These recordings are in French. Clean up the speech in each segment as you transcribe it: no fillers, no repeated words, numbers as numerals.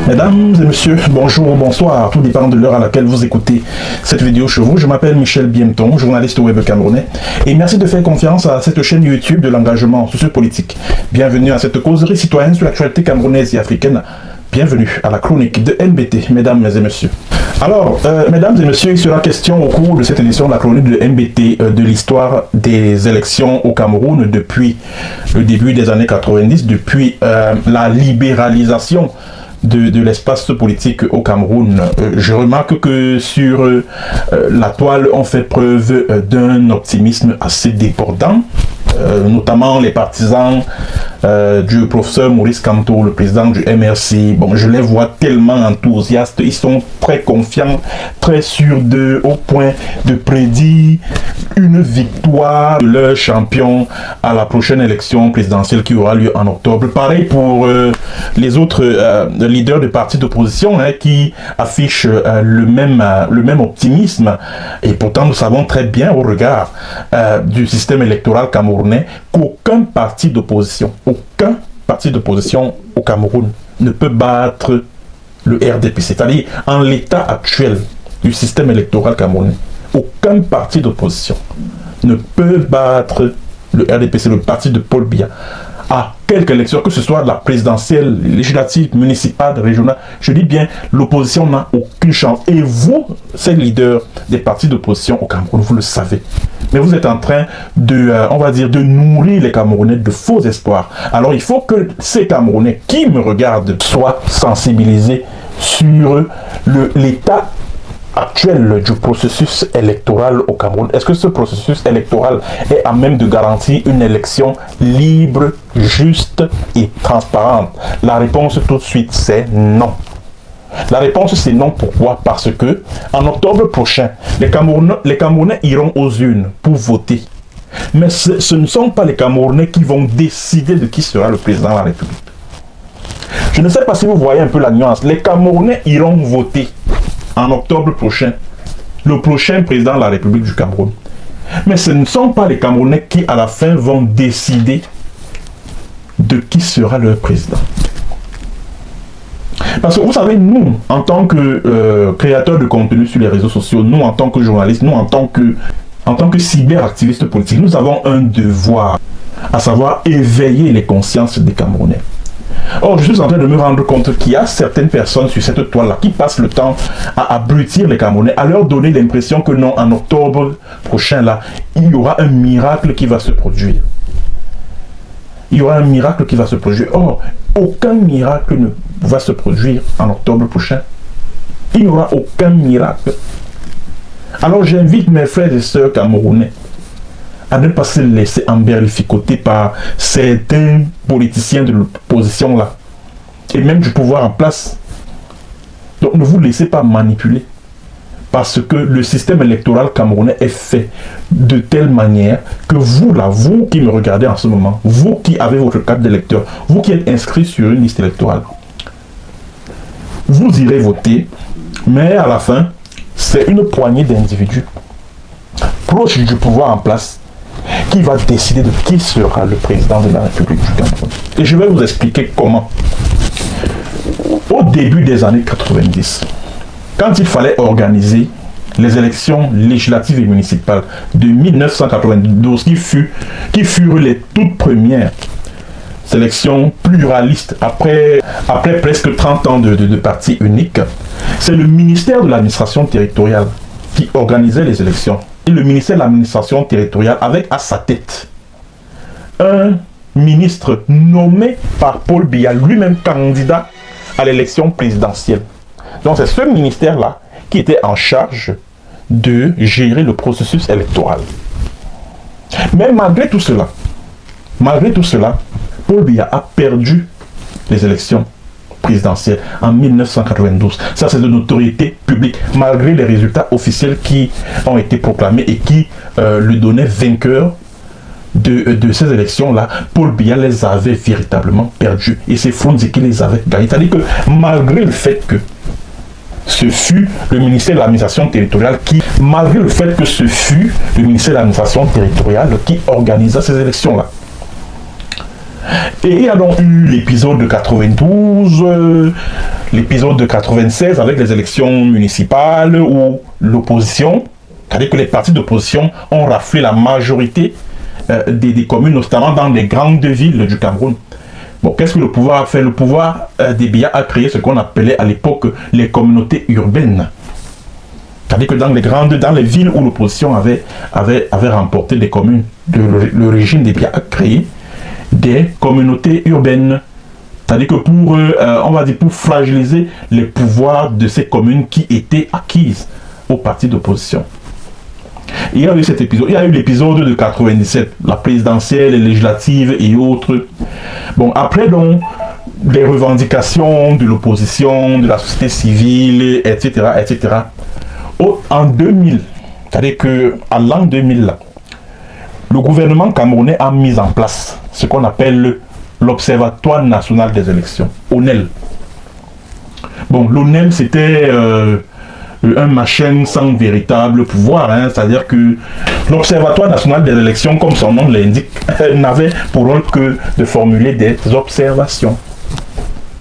Mesdames et messieurs, bonjour, bonsoir, tout dépend de l'heure à laquelle vous écoutez cette vidéo chez vous. Je m'appelle Michel Bienton, journaliste web camerounais, et merci de faire confiance à cette chaîne YouTube de l'engagement sociopolitique. Bienvenue à cette causerie citoyenne sur l'actualité camerounaise et africaine. Bienvenue à la chronique de MBT, mesdames et messieurs. Alors, mesdames et messieurs, il sera question au cours de cette édition de la chronique de MBT de l'histoire des élections au Cameroun depuis le début des années 90, depuis la libéralisation de l'espace politique au Cameroun. Je remarque que sur la toile, on fait preuve d'un optimisme assez débordant, notamment les partisans du professeur Maurice Kamto, le président du MRC. Bon, je les vois tellement enthousiastes, ils sont très confiants, très sûrs d'eux, au point de prédire une victoire de leur champion à la prochaine élection présidentielle qui aura lieu en octobre. Pareil pour les autres leaders de partis d'opposition qui affichent le même optimisme. Et pourtant, nous savons très bien au regard du système électoral camerounais qu'aucun parti d'opposition au Cameroun ne peut battre le RDP. C'est-à-dire, en l'état actuel du système électoral camerounais, aucun parti d'opposition ne peut battre le RDP, c'est le parti de Paul Biya. À quelque élection, que ce soit la présidentielle, législative, municipale, régionale, je dis bien, l'opposition n'a aucune chance. Et vous, ces leaders des partis d'opposition au Cameroun, vous le savez. Mais vous êtes en train de, on va dire, de nourrir les Camerounais de faux espoirs. Alors il faut que ces Camerounais qui me regardent soient sensibilisés sur l'état actuel du processus électoral au Cameroun. Est-ce que ce processus électoral est à même de garantir une élection libre, juste et transparente? La réponse tout de suite, c'est non. La réponse, c'est non. Pourquoi? Parce que en octobre prochain, les Camerounais iront aux urnes pour voter. Mais ce ne sont pas les Camerounais qui vont décider de qui sera le président de la République. Je ne sais pas si vous voyez un peu la nuance. Les Camerounais iront voter en octobre prochain, le prochain président de la République du Cameroun. Mais ce ne sont pas les Camerounais qui, à la fin, vont décider de qui sera leur président. Parce que vous savez, nous, en tant que créateurs de contenu sur les réseaux sociaux, nous, en tant que journalistes, nous, en tant que cyberactivistes politiques, nous avons un devoir, à savoir éveiller les consciences des Camerounais. Or, je suis en train de me rendre compte qu'il y a certaines personnes sur cette toile-là qui passent le temps à abrutir les Camerounais, à leur donner l'impression que non, en octobre prochain, là, il y aura un miracle qui va se produire. Il y aura un miracle qui va se produire. Or, aucun miracle ne va se produire en octobre prochain. Il n'y aura aucun miracle. Alors, j'invite mes frères et sœurs camerounais à ne pas se laisser emberlificoter par certains politiciens de l'opposition là, et même du pouvoir en place. Donc ne vous laissez pas manipuler, parce que le système électoral camerounais est fait de telle manière que vous là, vous qui me regardez en ce moment, vous qui avez votre carte d'électeur, vous qui êtes inscrit sur une liste électorale, vous irez voter, mais à la fin, c'est une poignée d'individus proches du pouvoir en place qui va décider de qui sera le président de la République du Cameroun. Et je vais vous expliquer comment. Au début des années 90, quand il fallait organiser les élections législatives et municipales de 1992, qui furent les toutes premières élections pluralistes après presque 30 ans de parti unique, c'est le ministère de l'administration territoriale qui organisait les élections. Et le ministère de l'administration territoriale avec à sa tête un ministre nommé par Paul Biya, lui-même candidat à l'élection présidentielle. Donc c'est ce ministère-là qui était en charge de gérer le processus électoral. Mais malgré tout cela, Paul Biya a perdu les élections présidentielle en 1992. Ça, c'est de notoriété publique, malgré les résultats officiels qui ont été proclamés et qui le donnaient vainqueur de ces élections-là. Paul Biya les avait véritablement perdus. Et c'est Fondzi qui les avait gagnés. C'est-à-dire que malgré le fait que ce fut le ministère de l'administration territoriale qui organisa ces élections-là. Et il y a donc eu l'épisode de 92, l'épisode de 96 avec les élections municipales où l'opposition, c'est-à-dire que les partis d'opposition ont raflé la majorité des communes, notamment dans les grandes villes du Cameroun. Bon, qu'est-ce que le pouvoir a fait? Le pouvoir des Biya a créé ce qu'on appelait à l'époque les communautés urbaines. C'est-à-dire que dans les villes où l'opposition avait remporté des communes, le régime des Biya a créé des communautés urbaines. C'est-à-dire que pour fragiliser les pouvoirs de ces communes qui étaient acquises aux partis d'opposition. Il y a eu cet épisode, il y a eu l'épisode de 97, la présidentielle, les législatives et autres. Bon, après donc, les revendications de l'opposition, de la société civile, etc., etc. En 2000, c'est-à-dire qu'à l'an 2000, là, le gouvernement camerounais a mis en place ce qu'on appelle l'Observatoire national des élections, ONEL. Bon, l'ONEL, c'était un machin sans véritable pouvoir, hein, c'est-à-dire que l'Observatoire national des élections, comme son nom l'indique, n'avait pour rôle que de formuler des observations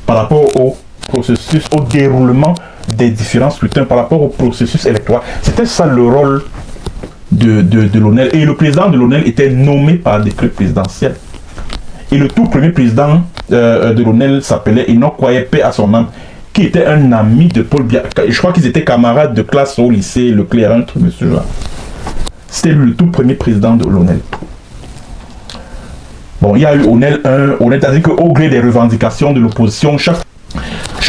par rapport au processus, au déroulement des différents scrutins, par rapport au processus électoral. C'était ça le rôle de l'ONEL. Et le président de l'ONEL était nommé par décret présidentiel. Et le tout premier président de l'ONEL s'appelait Enoch Kwaye à son âme, qui était un ami de Paul Biya. Je crois qu'ils étaient camarades de classe au lycée Leclerc, un truc de ce genre. C'était le tout premier président de l'ONEL. Bon, il y a eu ONEL 1, ONEL, c'est-à-dire qu'au gré des revendications de l'opposition, chaque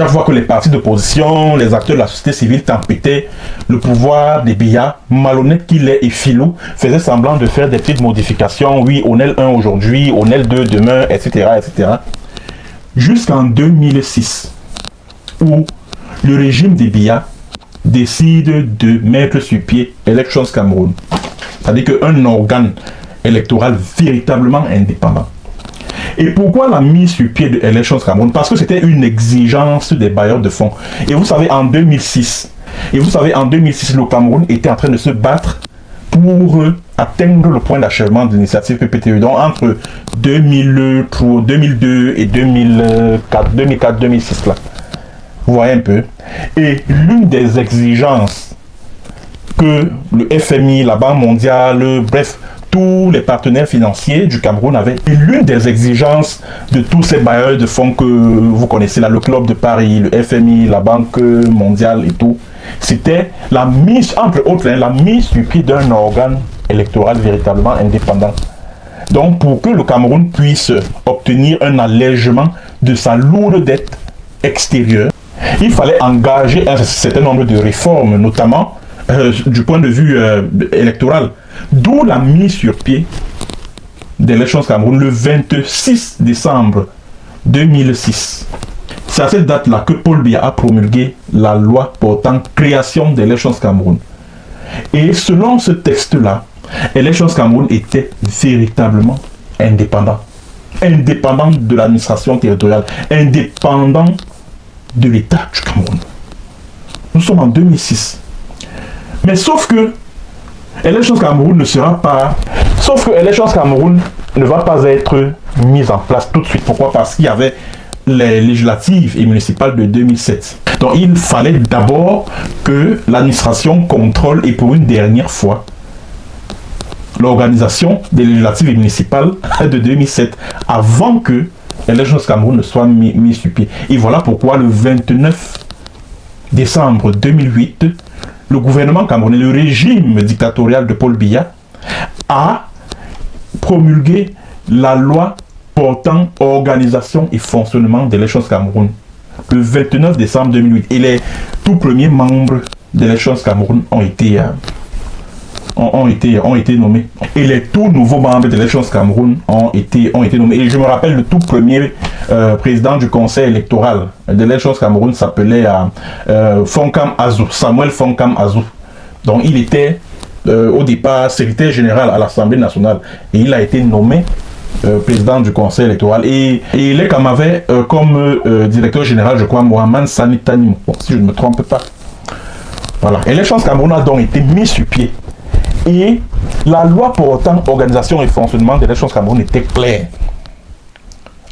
fois que les partis d'opposition, les acteurs de la société civile tempêtaient le pouvoir des Biya, malhonnête qu'il est et filou, faisait semblant de faire des petites modifications. Oui, ONEL 1 aujourd'hui, ONEL 2 demain, etc., etc. Jusqu'en 2006, où le régime des Biya décide de mettre sur pied Elections Cameroun. C'est-à-dire qu'un organe électoral véritablement indépendant. Et pourquoi la mise sur pied de Elections Cameroun? Parce que c'était une exigence des bailleurs de fonds. Et vous savez, en 2006, le Cameroun était en train de se battre pour atteindre le point d'achèvement de l'initiative PPTE. Donc entre 2002 et 2004-2006 là. Vous voyez un peu. Et l'une des exigences que le FMI, la Banque mondiale, bref, tous les partenaires financiers du Cameroun avaient. Et l'une des exigences de tous ces bailleurs de fonds que vous connaissez là, le Club de Paris, le FMI, la Banque mondiale et tout, c'était la mise, entre autres, la mise sur pied d'un organe électoral véritablement indépendant. Donc pour que le Cameroun puisse obtenir un allègement de sa lourde dette extérieure, il fallait engager un certain nombre de réformes, notamment du point de vue électoral. D'où la mise sur pied d'Elections Cameroun le 26 décembre 2006. C'est à cette date-là que Paul Biya a promulgué la loi portant création d'Elections Cameroun. Et selon ce texte-là, Elections Cameroun était véritablement indépendant. Indépendant de l'administration territoriale, indépendant de l'État du Cameroun. Nous sommes en 2006. Mais sauf que Elections Cameroun ne sera pas... Sauf que Elections Cameroun ne va pas être mise en place tout de suite. Pourquoi? Parce qu'il y avait les législatives et municipales de 2007. Donc il fallait d'abord que l'administration contrôle et pour une dernière fois l'organisation des législatives et municipales de 2007 avant que Elections Cameroun ne soit mis sur pied. Et voilà pourquoi le 29 décembre 2008, le gouvernement camerounais, le régime dictatorial de Paul Biya, a promulgué la loi portant organisation et fonctionnement d'Elections Cameroun le 29 décembre 2008. Et les tout premiers membres d'Elections Cameroun ont été nommés. Et les tout nouveaux membres d'Elections Cameroun ont été nommés. Et je me rappelle, le tout premier président du conseil électoral d'Elections Cameroun s'appelait Fonkam Azou, Samuel Fonkam Azou. Donc il était au départ secrétaire général à l'Assemblée nationale. Et il a été nommé président du conseil électoral. Et il est comme directeur général, je crois, Mohamed Sani Tanim, si je ne me trompe pas. Voilà. Elections Cameroun a donc été mis sur pied. Et la loi portant organisation et fonctionnement d'Elections Cameroun était claire.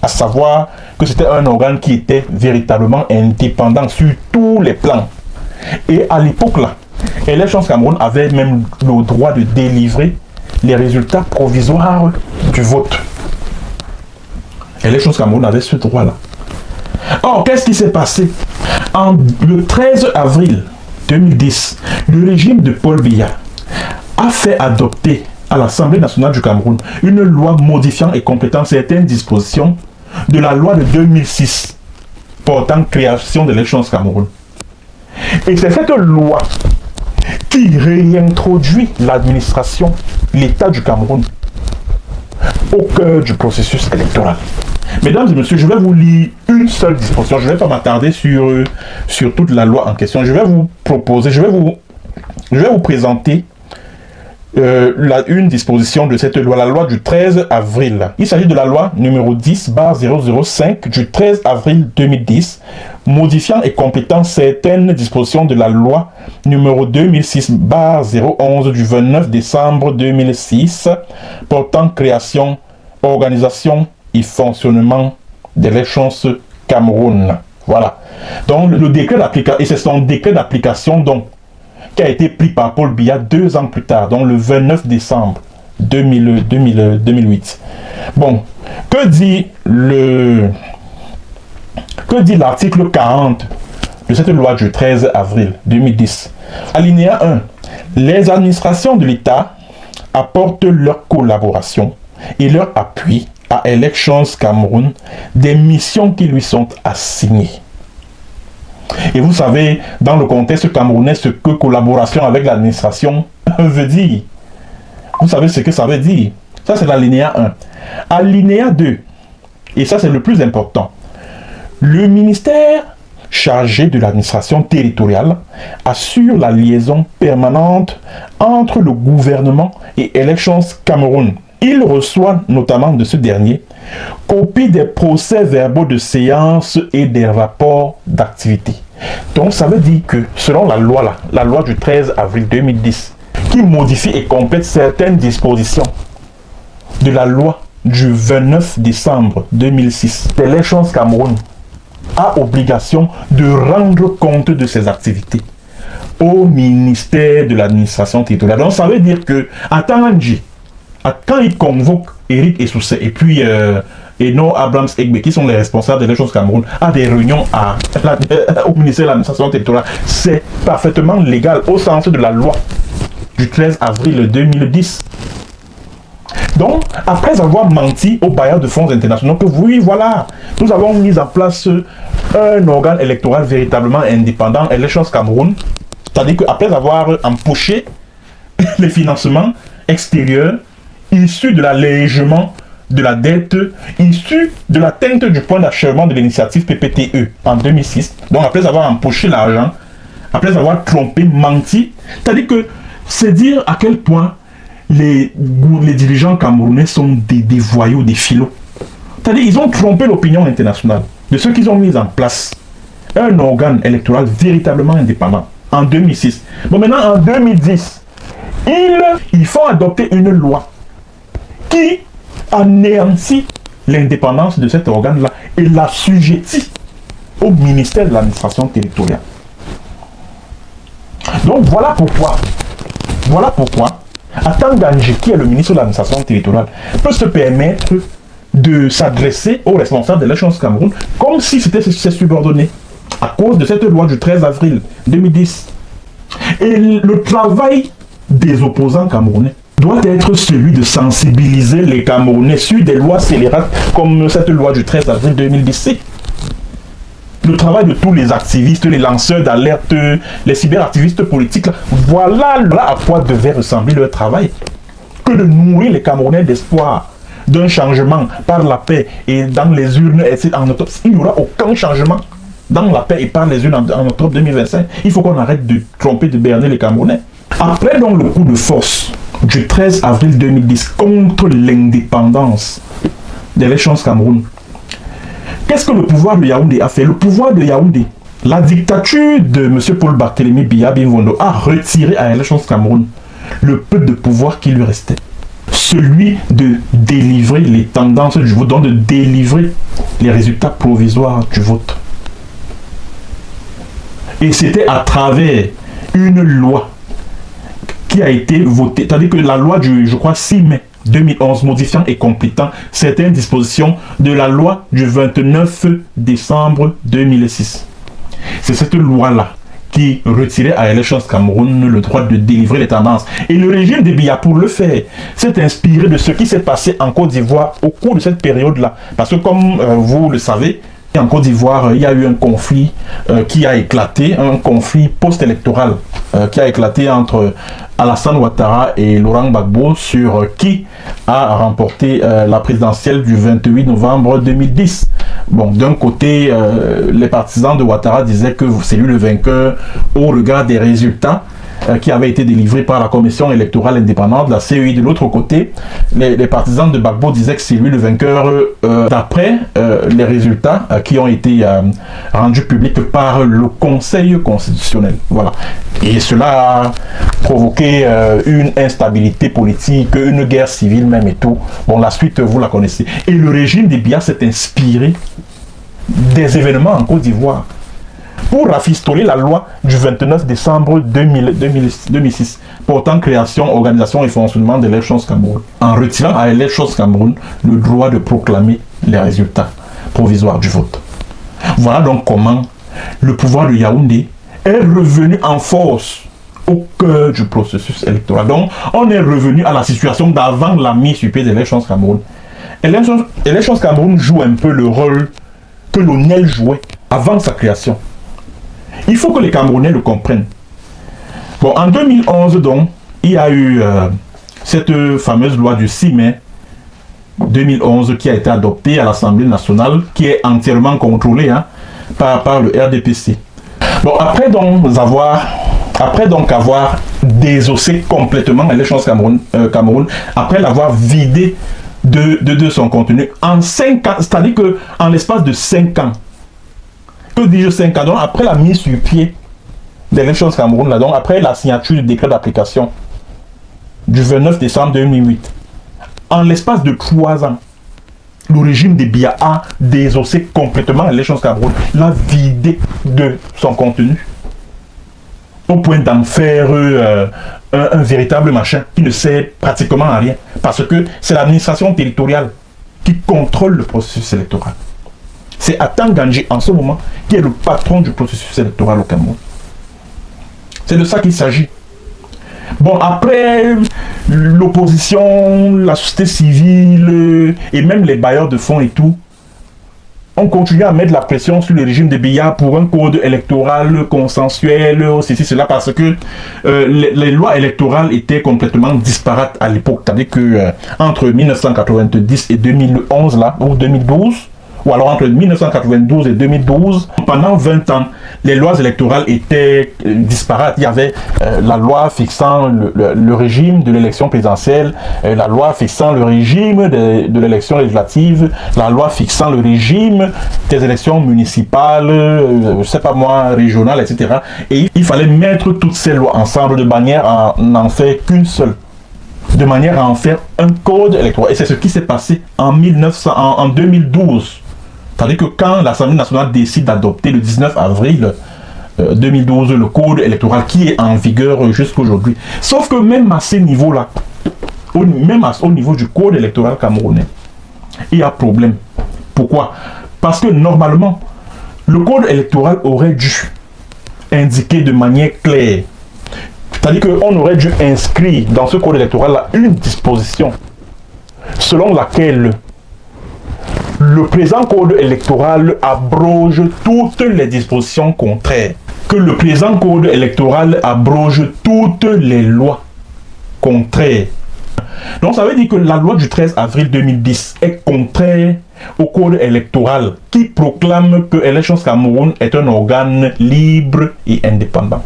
à savoir que c'était un organe qui était véritablement indépendant sur tous les plans. Et à l'époque là, Élections Cameroun avait même le droit de délivrer les résultats provisoires du vote. Élections Cameroun avait ce droit-là. Or, qu'est-ce qui s'est passé? Le 13 avril 2010, le régime de Paul Biya a fait adopter à l'Assemblée nationale du Cameroun une loi modifiant et complétant certaines dispositions de la loi de 2006 portant création de l'Élections Cameroun. Et c'est cette loi qui réintroduit l'administration, l'État du Cameroun, au cœur du processus électoral. Mesdames et messieurs, je vais vous lire une seule disposition. Je ne vais pas m'attarder sur toute la loi en question. Je vais vous proposer, je vais vous présenter une disposition de cette loi, la loi du 13 avril. Il s'agit de la loi numéro 10/005 du 13 avril 2010, modifiant et complétant certaines dispositions de la loi numéro 2006/011 du 29 décembre 2006, portant création, organisation et fonctionnement d'Élections Cameroun. Voilà. Donc le décret d'application, et c'est son décret d'application donc qui a été pris par Paul Biya 2 ans plus tard, donc le 29 décembre 2008. Bon, que dit l'article 40 de cette loi du 13 avril 2010? Alinéa 1. Les administrations de l'État apportent leur collaboration et leur appui à Élections Cameroun des missions qui lui sont assignées. Et vous savez, dans le contexte camerounais, ce que collaboration avec l'administration veut dire. Vous savez ce que ça veut dire. Ça, c'est l'alinéa 1. Alinéa 2, et ça, c'est le plus important. Le ministère chargé de l'administration territoriale assure la liaison permanente entre le gouvernement et Élections Cameroun. Il reçoit notamment de ce dernier copie des procès-verbaux de séance et des rapports d'activité. Donc ça veut dire que selon la loi du 13 avril 2010, qui modifie et complète certaines dispositions de la loi du 29 décembre 2006, Élections Cameroun a obligation de rendre compte de ses activités au ministère de l'administration territoriale. Donc ça veut dire que à Tananji, quand il convoque Eric Essoussé et puis Eno Abrams Egbe, qui sont les responsables de l'Élections Cameroun, à des réunions au ministère de l'administration territoriale, c'est parfaitement légal au sens de la loi du 13 avril 2010. Donc, après avoir menti aux bailleurs de fonds internationaux, que oui, voilà, nous avons mis en place un organe électoral véritablement indépendant, Élections Cameroun, c'est-à-dire qu'après avoir empoché les financements extérieurs, issus de l'allègement de la dette, issus de l'atteinte du point d'achèvement de l'initiative PPTE en 2006, donc après avoir empoché l'argent, après avoir trompé, menti, c'est-à-dire que c'est dire à quel point les dirigeants camerounais sont des voyous, des filots. C'est-à-dire qu'ils ont trompé l'opinion internationale de ceux qu'ils ont mis en place un organe électoral véritablement indépendant en 2006. Bon, maintenant en 2010, ils font adopter une loi qui anéantit l'indépendance de cet organe-là et l'assujettit au ministère de l'administration territoriale. Donc voilà pourquoi Atanganji, qui est le ministre de l'administration territoriale, peut se permettre de s'adresser aux responsables de l'Élections Cameroun comme si c'était ses subordonnés, à cause de cette loi du 13 avril 2010. Et le travail des opposants camerounais doit être celui de sensibiliser les Camerounais sur des lois scélérates comme cette loi du 13 avril 2017. Le travail de tous les activistes, les lanceurs d'alerte, les cyberactivistes politiques, voilà à quoi devait ressembler leur travail. Que de nourrir les Camerounais d'espoir d'un changement par la paix et dans les urnes en octobre. Il n'y aura aucun changement dans la paix et par les urnes en octobre 2025. Il faut qu'on arrête de tromper, de berner les Camerounais. Après donc le coup de force du 13 avril 2010 contre l'indépendance des Élections Cameroun, qu'est-ce que le pouvoir de Yaoundé a fait? Le pouvoir de Yaoundé, la dictature de M. Paul Barthélémy Biya Bimvondo a retiré à Élections Cameroun le peu de pouvoir qui lui restait. Celui de délivrer les tendances du vote, donc de délivrer les résultats provisoires du vote. Et c'était à travers une loi qui a été votée, c'est-à-dire que la loi du, je crois, 6 mai 2011, modifiant et complétant certaines dispositions de la loi du 29 décembre 2006. C'est cette loi-là qui retirait à Aile Chance Cameroun le droit de délivrer les tendances. Et le régime de Biya, pour le faire, s'est inspiré de ce qui s'est passé en Côte d'Ivoire au cours de cette période-là. Parce que comme vous le savez, en Côte d'Ivoire, il y a eu un conflit qui a éclaté, un conflit post-électoral qui a éclaté entre Alassane Ouattara et Laurent Gbagbo sur qui a remporté la présidentielle du 28 novembre 2010. Bon, d'un côté, les partisans de Ouattara disaient que c'est lui le vainqueur au regard des résultats qui avait été délivré par la commission électorale indépendante, la CEI. De l'autre côté, les partisans de Gbagbo disaient que c'est lui le vainqueur d'après les résultats qui ont été rendus publics par le Conseil constitutionnel. Voilà. Et cela a provoqué une instabilité politique, une guerre civile même et tout. Bon, la suite, vous la connaissez. Et le régime des Biya s'est inspiré des événements en Côte d'Ivoire pour rafistoler la loi du 29 décembre 2006 portant création, organisation et fonctionnement de l'Aile Chance Cameroun, en retirant à l'Aile Chance Cameroun le droit de proclamer les résultats provisoires du vote. Voilà donc comment le pouvoir de Yaoundé est revenu en force au cœur du processus électoral. Donc, on est revenu à la situation d'avant la mise sur pied de l'Aile Chance Cameroun. Et l'Aile Chance Cameroun joue un peu le rôle que l'ONEL jouait avant sa création. Il faut que les Camerounais le comprennent. Bon, en 2011, donc, il y a eu cette fameuse loi du 6 mai 2011 qui a été adoptée à l'Assemblée nationale, qui est entièrement contrôlée par le RDPC. Bon, après donc avoir désossé complètement l'Aile Chance Cameroun, après l'avoir vidé de son contenu, en 5 ans, c'est-à-dire qu'en l'espace de 5 ans, que dis-je 5 ans, donc après la mise sur pied de l'Aile Chance Cameroun, là, donc après la signature du décret d'application du 29 décembre 2008, en l'espace de 3 ans, le régime des Biya a désossé complètement l'Aile Chance Cameroun, l'a vidé de son contenu, au point d'en faire un véritable machin qui ne sert pratiquement à rien, parce que c'est l'administration territoriale qui contrôle le processus électoral. C'est Atan Ganji en ce moment qui est le patron du processus électoral au Cameroun. C'est de ça qu'il s'agit. Bon, après, l'opposition, la société civile et même les bailleurs de fonds et tout, on continue à mettre la pression sur le régime de Biya pour un code électoral consensuel, ceci, cela, parce que les lois électorales étaient complètement disparates à l'époque. C'est-à-dire que entre 1990 et 2011, là, ou 2012, ou alors entre 1992 et 2012, pendant 20 ans, les lois électorales étaient disparates. Il y avait la loi fixant le régime de l'élection présidentielle, la loi fixant le régime de l'élection législative, la loi fixant le régime des élections municipales, je sais pas moi, régionales, etc. Et il fallait mettre toutes ces lois ensemble de manière à n'en faire qu'une seule, de manière à en faire un code électoral. Et c'est ce qui s'est passé en 2012. C'est-à-dire que quand l'Assemblée nationale décide d'adopter le 19 avril 2012 le code électoral qui est en vigueur jusqu'à aujourd'hui. Sauf que même à ce niveau-là, même au niveau du code électoral camerounais, il y a problème. Pourquoi? Parce que normalement, le code électoral aurait dû indiquer de manière claire, c'est-à-dire qu'on aurait dû inscrire dans ce code électoral-là une disposition selon laquelle le présent code électoral abroge toutes les dispositions contraires. Que le présent code électoral abroge toutes les lois contraires. Donc ça veut dire que la loi du 13 avril 2010 est contraire au code électoral qui proclame que l'Aile Chance Cameroun est un organe libre et indépendant.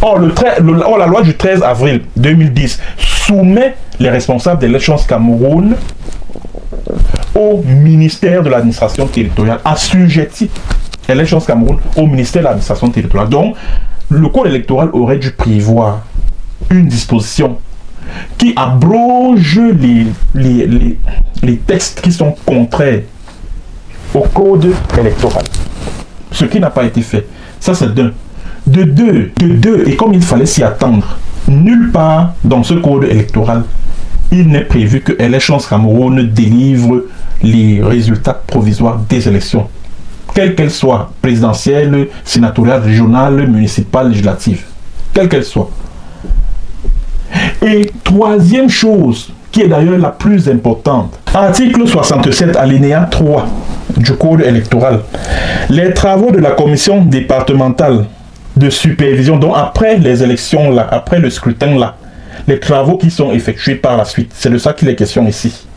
Or, la loi du 13 avril 2010 soumet les responsables de l'Aile Chance Cameroun au ministère de l'administration territoriale, assujetti l'Aile Chance Cameroun au ministère de l'administration territoriale. Donc, le code électoral aurait dû prévoir une disposition qui abroge les textes qui sont contraires au code électoral. Ce qui n'a pas été fait. Ça, c'est d'un. De deux, et comme il fallait s'y attendre, nulle part dans ce code électoral, il n'est prévu que Élections Cameroun délivre les résultats provisoires des élections, quelles qu'elles soient, présidentielles, sénatoriales, régionales, municipales, législatives, quelles qu'elles soient. Et troisième chose, qui est d'ailleurs la plus importante, article 67, alinéa 3 du code électoral, les travaux de la commission départementale de supervision, donc après les élections là, après le scrutin là, les travaux qui sont effectués par la suite, c'est de ça qu'il est question ici.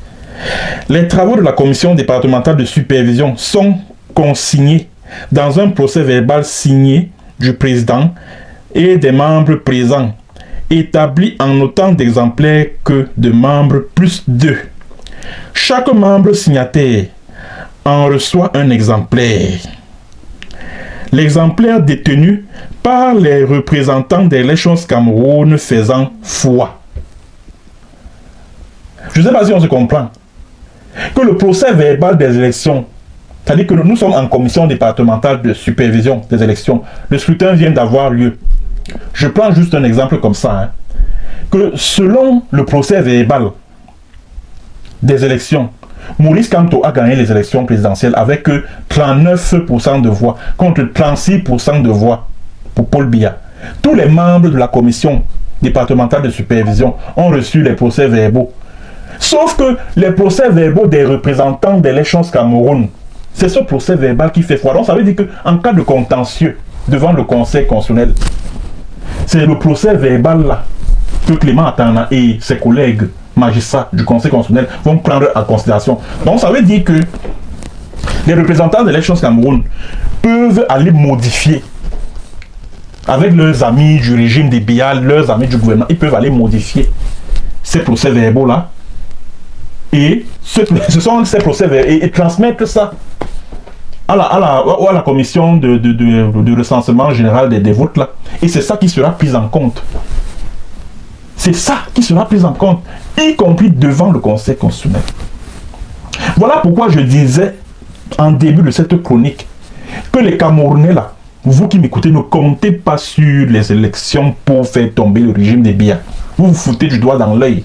Les travaux de la commission départementale de supervision sont consignés dans un procès verbal signé du président et des membres présents, établi en autant d'exemplaires que de membres plus 2. Chaque membre signataire en reçoit un exemplaire. L'exemplaire détenu par les représentants des Élections Cameroun faisant foi. Je ne sais pas si on se comprend. Que le procès verbal des élections, c'est-à-dire que nous sommes en commission départementale de supervision des élections, le scrutin vient d'avoir lieu. Je prends juste un exemple comme ça. Hein. Que selon le procès verbal des élections, Maurice Kamto a gagné les élections présidentielles avec 39% de voix contre 36% de voix pour Paul Biya. Tous les membres de la commission départementale de supervision ont reçu les procès verbaux. Sauf que les procès verbaux des représentants des Élections Cameroun, c'est ce procès verbal qui fait foi. Donc ça veut dire qu'en cas de contentieux devant le Conseil constitutionnel, c'est le procès verbal là que Clément Atana et ses collègues magistrats du Conseil constitutionnel vont prendre en considération. Donc ça veut dire que les représentants de l'Élection Cameroun peuvent aller modifier avec leurs amis du régime des Biya, leurs amis du gouvernement, ils peuvent aller modifier ces procès verbaux là et ce sont ces procès verbaux et transmettre ça à la commission de recensement général des votes là, et c'est ça qui sera pris en compte. C'est ça qui sera pris en compte, y compris devant le Conseil constitutionnel. Voilà pourquoi je disais en début de cette chronique que les Camerounais là, vous qui m'écoutez, ne comptez pas sur les élections pour faire tomber le régime des Biya. Vous vous foutez du doigt dans l'œil.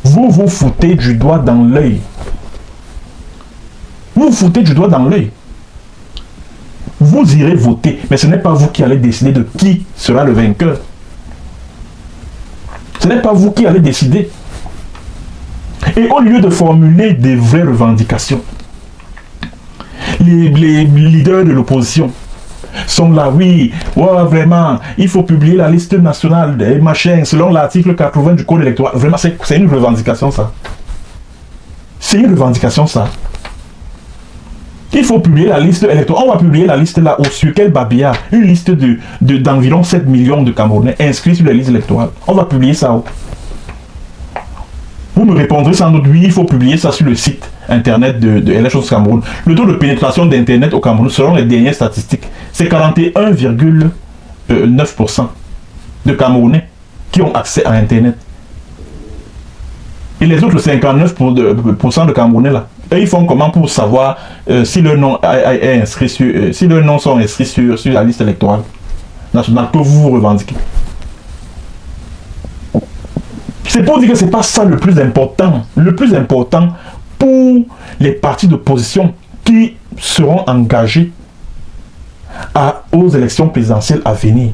Vous vous foutez du doigt dans l'œil. Vous vous foutez du doigt dans l'œil. Vous irez voter, mais ce n'est pas vous qui allez décider de qui sera le vainqueur. Ce n'est pas vous qui allez décider. Et au lieu de formuler des vraies revendications, les leaders de l'opposition sont là, oui, ouais, vraiment, il faut publier la liste nationale des machins selon l'article 80 du code électoral. Vraiment, c'est une revendication, ça. C'est une revendication, ça. Il faut publier la liste électorale. On va publier la liste là, sur quel Babia, une liste d'environ 7 millions de Camerounais inscrits sur la liste électorale. On va publier ça. Vous me répondrez sans doute, oui, il faut publier ça sur le site internet de Élections Cameroun. Le taux de pénétration d'internet au Cameroun, selon les dernières statistiques, c'est 41,9% de Camerounais qui ont accès à internet. Et les autres 59% de Camerounais là, eux, ils font comment pour savoir si leur nom est inscrit si leurs noms sont inscrits sur la liste électorale nationale que vous revendiquez. C'est pour dire que ce n'est pas ça le plus important. Le plus important pour les partis d'opposition qui seront engagés aux élections présidentielles à venir,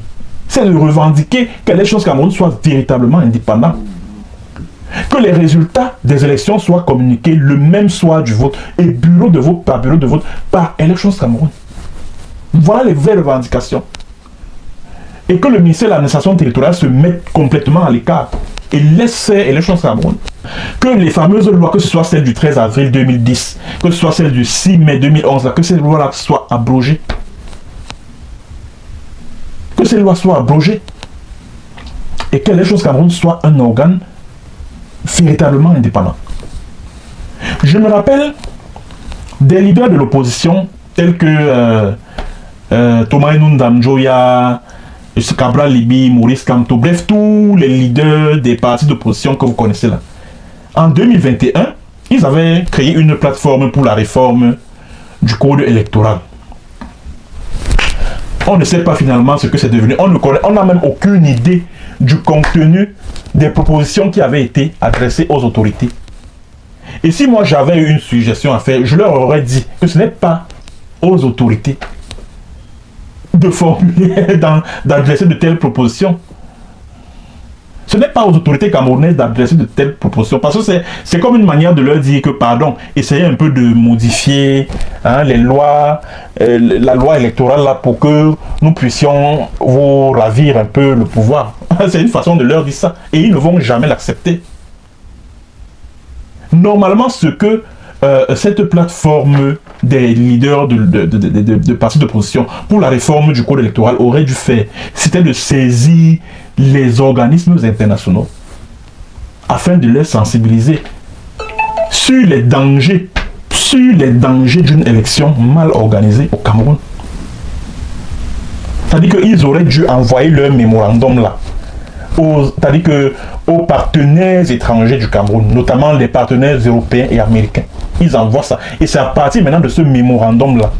c'est de revendiquer que l'Élection Cameroun soit véritablement indépendante. Que les résultats des élections soient communiqués le même soir du vote et bureau de vote par Élections Cameroun. Voilà les vraies revendications. Et que le ministère de l'administration territoriale se mette complètement à l'écart et laisse faire Élections Cameroun. Que les fameuses lois, que ce soit celle du 13 avril 2010, que ce soit celle du 6 mai 2011, que ces lois-là soient abrogées. Que ces lois soient abrogées. Et que Élections Cameroun soit un organe véritablement indépendant. Je me rappelle des leaders de l'opposition tels que Thomas Enunda Njoya, Cabral Libi, Maurice Kamto, bref, tous les leaders des partis d'opposition que vous connaissez là. En 2021, ils avaient créé une plateforme pour la réforme du code électoral. On ne sait pas finalement ce que c'est devenu. On n'a même aucune idée du contenu des propositions qui avaient été adressées aux autorités. Et si moi j'avais eu une suggestion à faire, je leur aurais dit que ce n'est pas aux autorités de formuler, d'adresser de telles propositions. Ce n'est pas aux autorités camerounaises d'adresser de telles propositions, parce que c'est comme une manière de leur dire que, pardon, essayez un peu de modifier les lois, la loi électorale là, pour que nous puissions vous ravir un peu le pouvoir. C'est une façon de leur dire ça, et ils ne vont jamais l'accepter. Normalement, ce que cette plateforme des leaders de partis d'opposition pour la réforme du code électoral aurait dû faire, c'était de saisir les organismes internationaux afin de les sensibiliser sur les dangers d'une élection mal organisée au Cameroun. C'est-à-dire qu'ils auraient dû envoyer leur mémorandum là, c'est-à-dire aux partenaires étrangers du Cameroun, notamment les partenaires européens et américains. Ils envoient ça. Et c'est à partir maintenant de ce mémorandum-là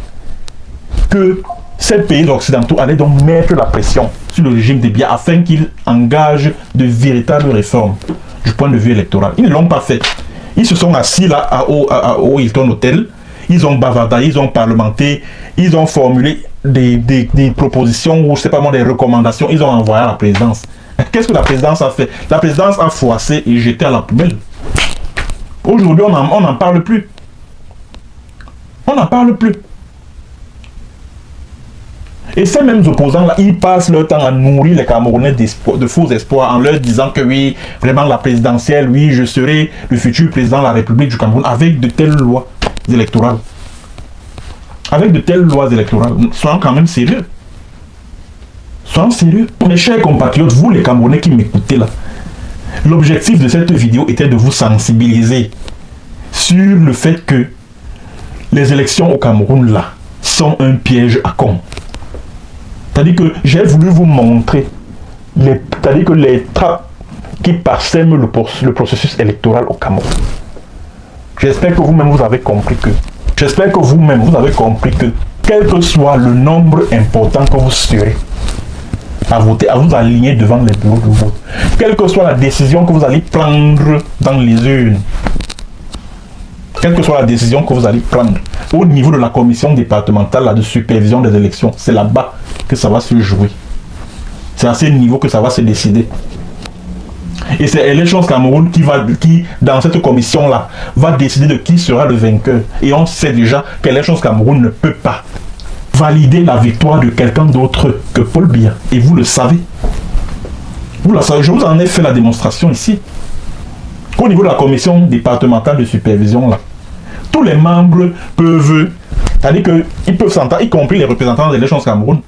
que ces pays occidentaux allaient donc mettre la pression sur le régime des Biya afin qu'il engage de véritables réformes du point de vue électoral. Ils ne l'ont pas fait. Ils se sont assis là au Hilton Hotel, ils ont bavardé, ils ont parlementé, ils ont formulé des propositions ou c'est pas moi des recommandations, ils ont envoyé à la présidence. Qu'est-ce que la présidence a fait? La présidence a froissé et jeté à la poubelle. Aujourd'hui, on n'en parle plus. On n'en parle plus. Et ces mêmes opposants-là, ils passent leur temps à nourrir les Camerounais de faux espoirs en leur disant que oui, vraiment la présidentielle, oui, je serai le futur président de la République du Cameroun avec de telles lois électorales. Avec de telles lois électorales. Soyons quand même sérieux. Soyons sérieux. Mes chers compatriotes, vous les Camerounais qui m'écoutez là, l'objectif de cette vidéo était de vous sensibiliser sur le fait que les élections au Cameroun là sont un piège à con. C'est-à-dire que j'ai voulu vous montrer c'est-à-dire que les trappes qui parsèment le processus électoral au Cameroun. J'espère que vous-même vous avez compris que quel que soit le nombre important que vous serez à voter, à vous aligner devant les bureaux de vote, quelle que soit la décision que vous allez prendre dans les urnes, quelle que soit la décision que vous allez prendre au niveau de la commission départementale de supervision des élections, c'est là-bas que ça va se jouer. C'est à ce niveau que ça va se décider. Et c'est Élections Cameroun qui, dans cette commission-là, va décider de qui sera le vainqueur. Et on sait déjà qu'Élections Cameroun ne peut pas valider la victoire de quelqu'un d'autre que Paul Biya. Et vous le savez. Vous le savez, je vous en ai fait la démonstration ici. Au niveau de la commission départementale de supervision, là, tous les membres peuvent, c'est-à-dire qu'ils peuvent s'entendre, y compris les représentants de l'Élections Cameroun,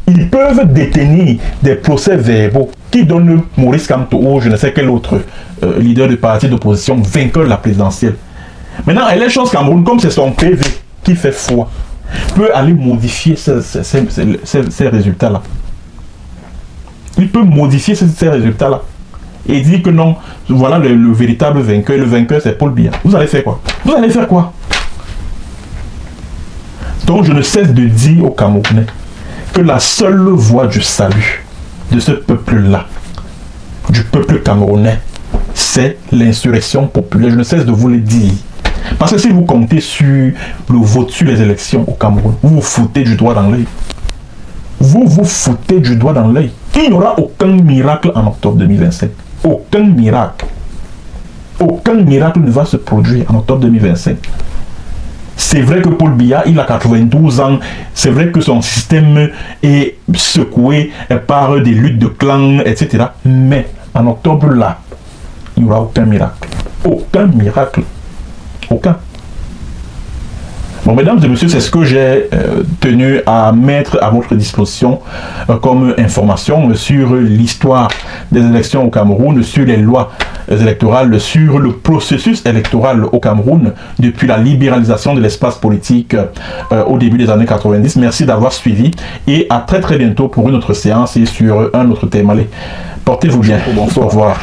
ils peuvent détenir des procès-verbaux qui donnent Maurice Kamto ou je ne sais quel autre leader de parti d'opposition vainqueur de la présidentielle. Maintenant, Élections Cameroun, comme c'est son PV qui fait foi, peut aller modifier ces résultats-là. Il peut modifier ces résultats-là et dire que non, voilà le véritable vainqueur. Le vainqueur, c'est Paul Biya. Vous allez faire quoi? Vous allez faire quoi? Donc, je ne cesse de dire aux Camerounais que la seule voie du salut de ce peuple-là, du peuple camerounais, c'est l'insurrection populaire. Je ne cesse de vous le dire. Parce que si vous comptez sur le vote sur les élections au Cameroun, vous vous foutez du doigt dans l'œil. Vous vous foutez du doigt dans l'œil. Il n'y aura aucun miracle en octobre 2025. Aucun miracle. Aucun miracle ne va se produire en octobre 2025. C'est vrai que Paul Biya, il a 92 ans. C'est vrai que son système est secoué par des luttes de clans, etc. Mais en octobre, là, il n'y aura aucun miracle. Aucun miracle. Aucun. Bon, mesdames et messieurs, c'est ce que j'ai tenu à mettre à votre disposition comme information sur l'histoire des élections au Cameroun, sur les lois électorales, sur le processus électoral au Cameroun depuis la libéralisation de l'espace politique au début des années 90. Merci d'avoir suivi et à très bientôt pour une autre séance et sur un autre thème. Allez, portez-vous bien. Bonsoir. Au revoir.